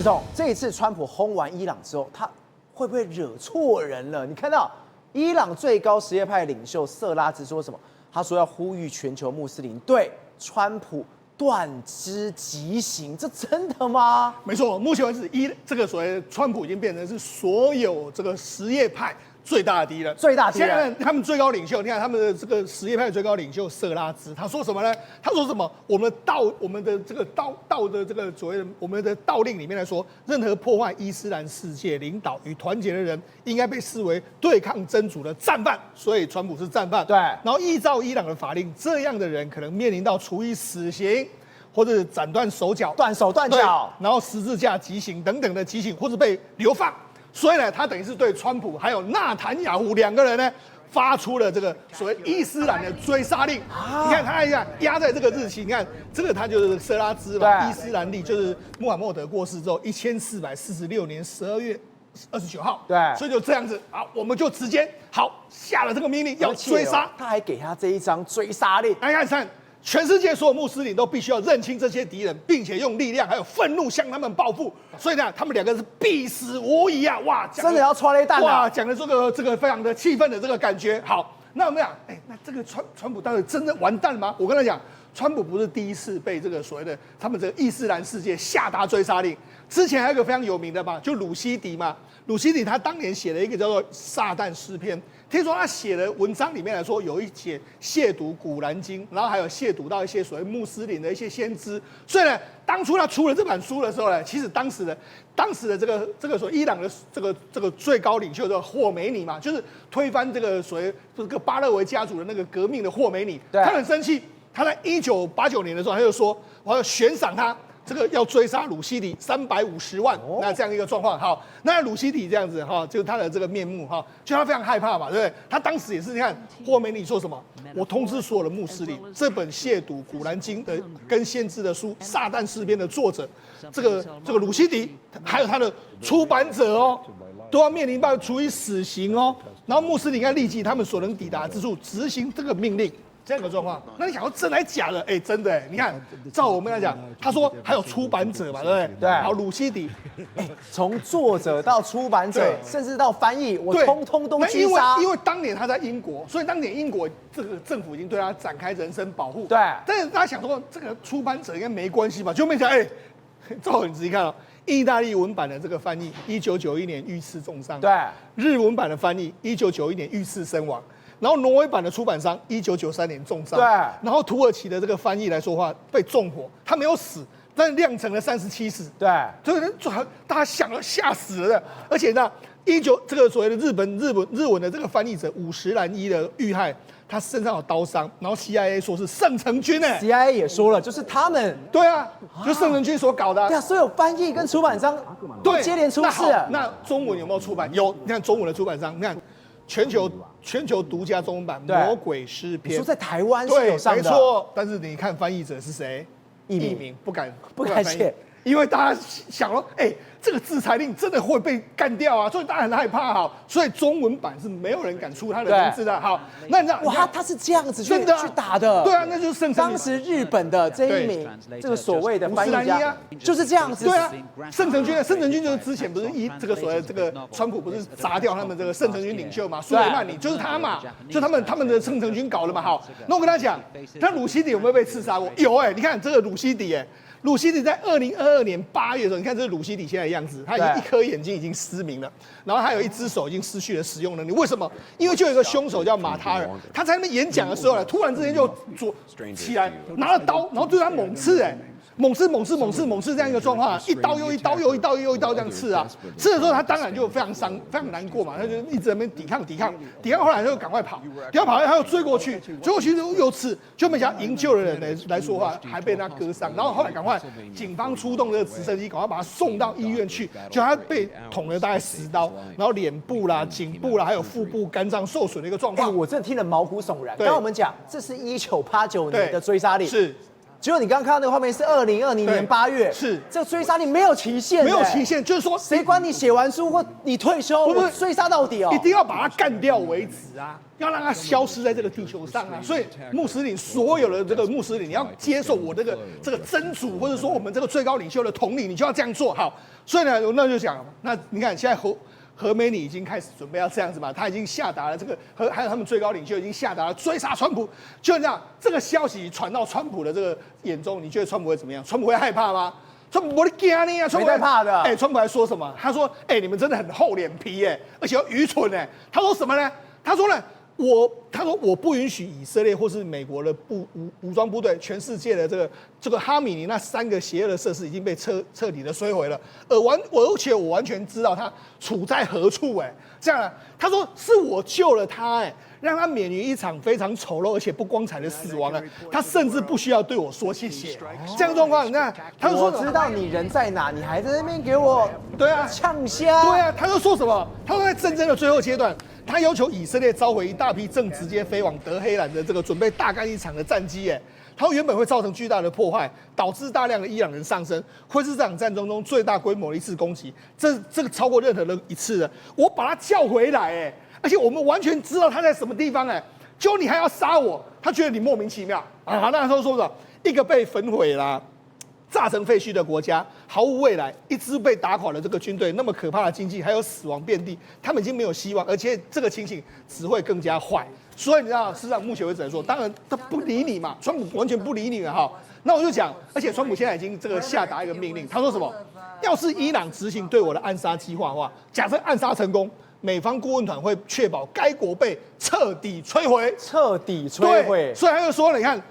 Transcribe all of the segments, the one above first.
总，这一次川普轰完伊朗之后，他会不会惹错人了？你看到伊朗最高什叶派领袖色拉兹说什么？他说要呼吁全球穆斯林对川普断之极刑，这真的吗？没错，目前为止，这个所谓川普已经变成是所有这个什叶派最大的敌人。现在他们最高领袖，你看他们的这个什叶派最高领袖色拉兹，他说什么呢？他说什么？我们的这个道的这个所谓的我们的道令里面来说，任何破坏伊斯兰世界领导与团结的人，应该被视为对抗真主的战犯。所以川普是战犯。对。然后依照伊朗的法令，这样的人可能面临到处以死刑，或者斩断手脚、断手断脚，然后十字架极刑等等的极刑，或者被流放。所以呢，他等于是对川普还有纳坦雅胡两个人呢，发出了这个所谓伊斯兰的追杀令。你看他压在这个日期，你看这个他就是色拉兹嘛，伊斯兰历就是穆罕默德过世之后1446年12月29号。对，所以就这样子啊，我们就直接下了这个命令要追杀。他还给他这一张追杀令。来看。全世界所有穆斯林都必须要认清这些敌人，并且用力量还有愤怒向他们报复。所以呢，他们两个是必死无疑啊！哇，真的要戳雷弹哇，讲的这个非常的气愤的这个感觉。好，那我们讲，那这个川普到底真的完蛋了吗？我跟他讲，川普不是第一次被这个所谓的他们这个伊斯兰世界下达追杀令，之前还有一个非常有名的嘛，就鲁西迪嘛。鲁西迪他当年写了一个叫做《撒旦诗篇》，听说他写的文章里面来说，有一节亵渎古兰经，然后还有亵渎到一些所谓穆斯林的一些先知。所以呢，当初他出了这本书的时候呢，其实当时的这个所谓伊朗的这个最高领袖的霍梅尼嘛，就是推翻这个所谓这个巴勒维家族的那个革命的霍梅尼，他很生气。他在1989年的时候，他就说我要悬赏他。这个要追杀鲁西迪350万，那这样一个状况，好，那鲁西迪这样子哈，就是他的这个面目哈，就他非常害怕嘛，对不对？他当时也是，你看霍梅尼说什么？我通知所有的穆斯林，这本亵渎古兰经的跟先知的书《撒旦诗篇》的作者，这个鲁西迪，还有他的出版者哦，都要面临到处以死刑哦。然后穆斯林要立即他们所能抵达之处执行这个命令。这样的状况，那你想要真还假的？真的你看，照我们来讲，他说还有出版者嘛，对不对？对。好，鲁西迪，从作者到出版者，甚至到翻译，我通通都击杀。因为当年他在英国，所以当年英国这个政府已经对他展开人身保护。对。但是大家想说，这个出版者应该没关系吧？就没想，照你仔细看哦，意大利文版的这个翻译，1991年遇刺重伤。对。日文版的翻译，1991年遇刺身亡。然后挪威版的出版商1993年重伤，对。然后土耳其的这个翻译来说话被纵火，他没有死，但酿成了37死，对。所以大家想了吓死了。而且呢，这个所谓的日文的这个翻译者五十岚一的遇害，他身上有刀伤，然后 CIA 说是圣城军CIA 也说了，就是他们。对啊，就圣城军所搞的。对啊，所有翻译跟出版商都接连出事。那中文有没有出版？有，你看中文的出版商，你看。全球独家中文版《魔鬼诗篇》，你说在台湾是有上的，没错。但是你看翻译者是谁？译名不敢写，因为大家想了，这个制裁令真的会被干掉啊，所以大家很害怕哈。所以中文版是没有人敢出他的名字的。好，那你知道哇，他是这样子去打的。对啊，那就是圣城。当时日本的这一名这个所谓的翻译家就是这样子。对啊，圣城军就是之前不是这个所谓这个川普不是砸掉他们这个圣城军领袖嘛，苏雷曼尼就是他嘛，就他们的圣城军搞了嘛。好，那我跟他讲，那鲁西迪有没有被刺杀过？有你看这个鲁西迪鲁西迪在2022年8月的时候，你看这是鲁西迪现在的样子，他已经一颗眼睛已经失明了，然后还有一只手已经失去了使用能力。为什么？因为就有一个凶手叫马塔尔，他在那边演讲的时候呢，突然之间就起来拿了刀，然后对他猛刺猛刺这样一个状况，一刀又一刀这样刺啊！刺的时候他当然就非常难过嘛，他就一直在那边抵抗，后来他就赶快跑，他又追过去又刺，就没想到营救的人来说话，还被他割伤，然后后来赶快警方出动这个直升机，赶快把他送到医院去，就他被捅了大概10刀，然后脸部啦、颈部啦，还有腹部、肝脏受损的一个状况。我真的听了毛骨悚然。刚刚我们讲，这是1989年的追杀令，是。结果你刚刚看到那个画面是2020年8月，是这个追杀令没有期限，没有期限，就是说谁管你写完书或你退休，不是我追杀到底哦，一定要把它干掉为止啊，要让它消失在这个地球上啊。所以穆斯林所有的这个穆斯林，你要接受我这个真主或者说我们这个最高领袖的统领，你就要这样做好。所以呢，那就讲，那你看现在何梅尼已经开始准备要这样子嘛，他已经下达了这个还有他们最高领袖已经下达了追杀川普，就这样，这个消息传到川普的这个眼中，你觉得川普会怎么样？川普会害怕吗？川普不会惊你啊，川普没在怕的。川普还说什么？他说，你们真的很厚脸皮耶，而且又愚蠢哎。他说什么呢？他说呢，我不允许以色列或是美国的武装部队，全世界的这个哈米尼那3个邪恶的设施已经被彻底的摧毁了，而且我完全知道他处在何处哎。这样，他说是我救了他哎，让他免于一场非常丑陋而且不光彩的死亡了。他甚至不需要对我说谢谢。这样状况，你看，他就说我知道你人在哪，你还在那边给我呛虾。对啊，他就说什么？他说在战争的最后阶段，他要求以色列召回一大批正直接飞往德黑兰的这个准备大干一场的战机，他原本会造成巨大的破坏，导致大量的伊朗人丧生，会是这场战争中最大规模的一次攻击，这个超过任何的一次的。我把他叫回来，而且我们完全知道他在什么地方，结果你还要杀我，他觉得你莫名其妙啊。那时候说什么？一个被焚毁啦、炸成废墟的国家，毫无未来，一支被打垮的这个军队，那么可怕的经济，还有死亡遍地，他们已经没有希望，而且这个情形只会更加坏。所以你知道，事实上目前为止来说，当然他不理你嘛，川普完全不理你了哈。那我就讲，而且川普现在已经这个下达一个命令，他说什么？要是伊朗执行对我的暗杀计划的话，假设暗杀成功，美方顾问团会确保该国被彻底摧毁。彻底摧毁。所以他就说了，你看。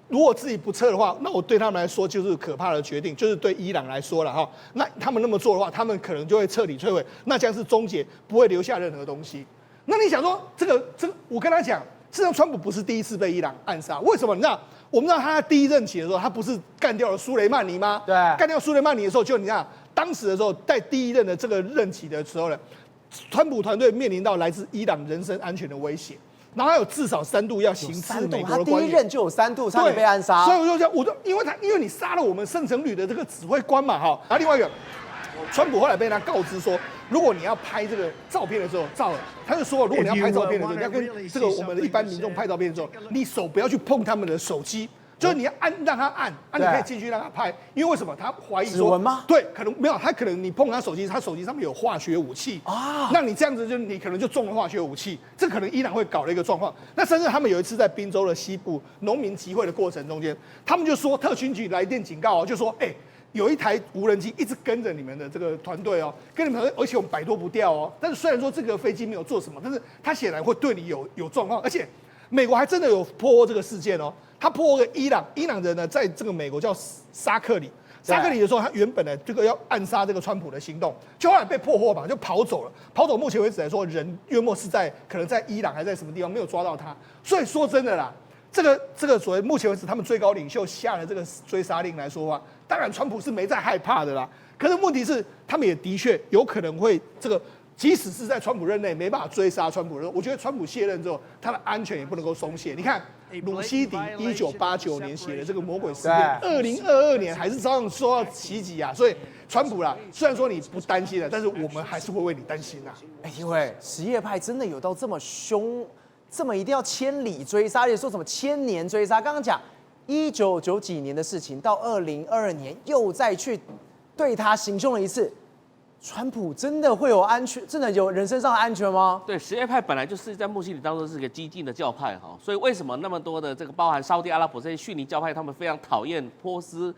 如果自己不撤的话，那我对他们来说就是可怕的决定，就是对伊朗来说了哈。那他们那么做的话，他们可能就会彻底摧毁，那将是终结，不会留下任何东西。那你想说，这个，我跟他讲，事实上川普不是第一次被伊朗暗杀，为什么？你知道，我们知道他在第一任期的时候，他不是干掉了苏雷曼尼吗？对，干掉苏雷曼尼的时候，就你看当时的时候，在第一任的这个任期的时候呢，川普团队面临到来自伊朗人身安全的威胁。然后他有至少3度要行刺美国的官员，他第一任就有3度差点被暗杀，所以我就讲，因为你杀了我们圣城旅的这个指挥官嘛，哈。然后另外一个，川普后来被他告知说，如果你要拍这个照片的时候，他就说，如果你要拍照片的时候，你要跟这个我们的一般民众拍照片的时候，你手不要去碰他们的手机。就是你要让他按，你可以进去让他拍，因为为什么？他怀疑说，指纹吗？对，可能没有，他可能你碰他手机，他手机上面有化学武器啊，那你这样子你可能就中了化学武器，这可能伊朗会搞的一个状况。那甚至他们有一次在宾州的西部农民集会的过程中间，他们就说特勤局来电警告就说，有一台无人机一直跟着你们的这个团队跟你们，而且我们摆脱不掉但是虽然说这个飞机没有做什么，但是它显然会对你有状况，而且美国还真的有破获这个事件他破获了伊朗人呢，在这个美国叫沙克里的时候，他原本呢这个要暗杀这个川普的行动，就后来被破获嘛，就跑走了。跑走，目前为止来说，人约莫是可能在伊朗还在什么地方没有抓到他。所以说真的啦，这个所谓目前为止他们最高领袖下了这个追杀令来说话，当然川普是没在害怕的啦。可是问题是，他们也的确有可能会这个。即使是在川普任内没办法追杀川普的时候，我觉得川普卸任之后，他的安全也不能够松懈。你看，鲁西迪1989年写的这个魔鬼事件，2022年还是照样受到袭击啊。所以川普啦，虽然说你不担心了，但是我们还是会为你担心啊。因为什叶派真的有到这么凶，这么一定要千里追杀，而且说什么千年追杀。刚刚讲1990几年的事情，到2022年又再去对他行凶了一次。川普真的会有安全，真的有人身上的安全吗？对，什叶派本来就是在穆斯林当中是一个激进的教派所以为什么那么多的这个包含沙特阿拉伯这些逊尼教派，他们非常讨厌波斯，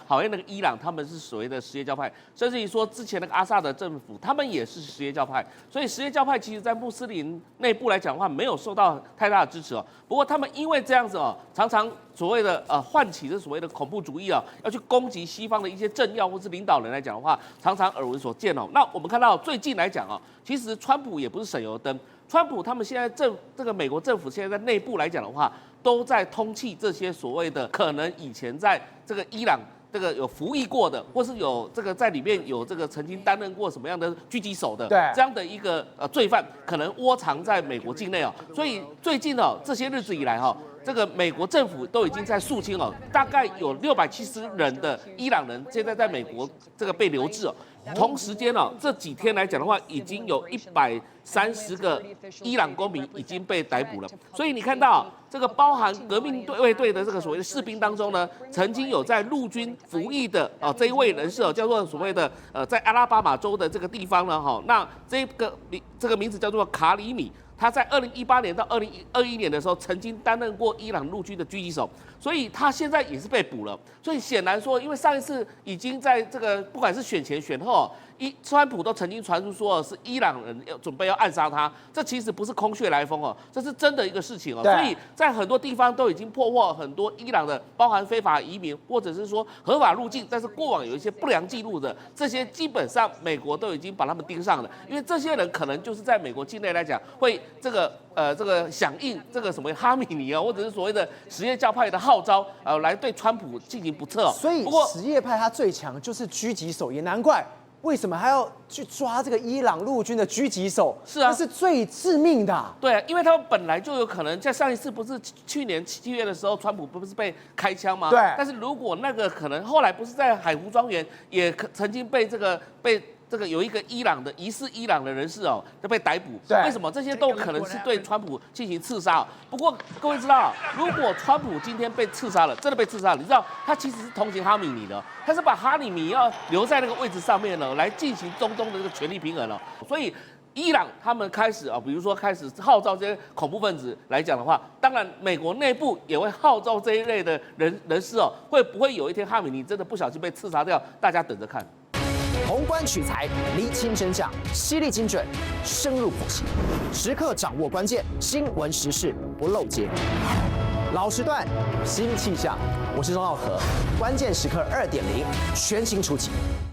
讨厌那个伊朗，他们是所谓的什叶教派，甚至于说之前那个阿萨德政府，他们也是什叶教派，所以什叶教派其实在穆斯林内部来讲的话，没有受到太大的支持不过他们因为这样子常常所谓的唤起这所谓的恐怖主义要去攻击西方的一些政要或是领导人来讲的话，常常耳闻所见那我们看到最近来讲其实川普也不是省油灯，川普他们现在这个美国政府现在在内部来讲的话，都在通缉这些所谓的可能以前在这个伊朗这个有服役过的，或是有这个在里面有这个曾经担任过什么样的狙击手的，这样的一个罪犯，可能窝藏在美国境内所以最近这些日子以来这个美国政府都已经在肃清哦，大概有670人的伊朗人现在在美国这个被留置哦。同时间哦，这几天来讲的话，已经有130个伊朗公民已经被逮捕了。所以你看到这个包含革命卫队的这个所谓的士兵当中呢，曾经有在陆军服役的这一位人士叫做所谓的在阿拉巴马州的这个地方呢那这个名字叫做卡里米。他在2018年到2021年的时候，曾经担任过伊朗陆军的狙击手，所以他现在也是被捕了。所以显然说，因为上一次已经在这个不管是选前选后，川普都曾经传出说是伊朗人准备要暗杀他，这其实不是空穴来风哦，这是真的一个事情哦。所以在很多地方都已经破获很多伊朗的，包含非法移民或者是说合法入境，但是过往有一些不良记录的，这些基本上美国都已经把他们盯上了，因为这些人可能就是在美国境内来讲会这个响应这个什么哈米尼或者是所谓的什叶教派的号召，来对川普进行不测。所以什叶派他最强就是狙击手，也难怪为什么还要去抓这个伊朗陆军的狙击手？是啊，那是最致命的。对啊，因为他们本来就有可能在上一次不是去年7月的时候，川普不是被开枪吗？对。但是如果那个可能后来不是在海湖庄园也曾经被这个有一个疑似伊朗的人士就被逮捕，为什么这些都可能是对川普进行刺杀？不过各位知道，如果川普今天被刺杀了，真的被刺杀了，你知道他其实是同情哈米尼的，他是把哈米尼要留在那个位置上面了，来进行中东的这个权力平衡了，所以。伊朗他们开始比如说开始号召这些恐怖分子来讲的话，当然美国内部也会号召这一类的人士会不会有一天哈米尼真的不小心被刺杀掉？大家等着看。宏观取材，厘清真相，犀利精准，深入剖析，时刻掌握关键，新闻时事不漏接。老时段，新气象，我是钟浩和，关键时刻2.0全新出击。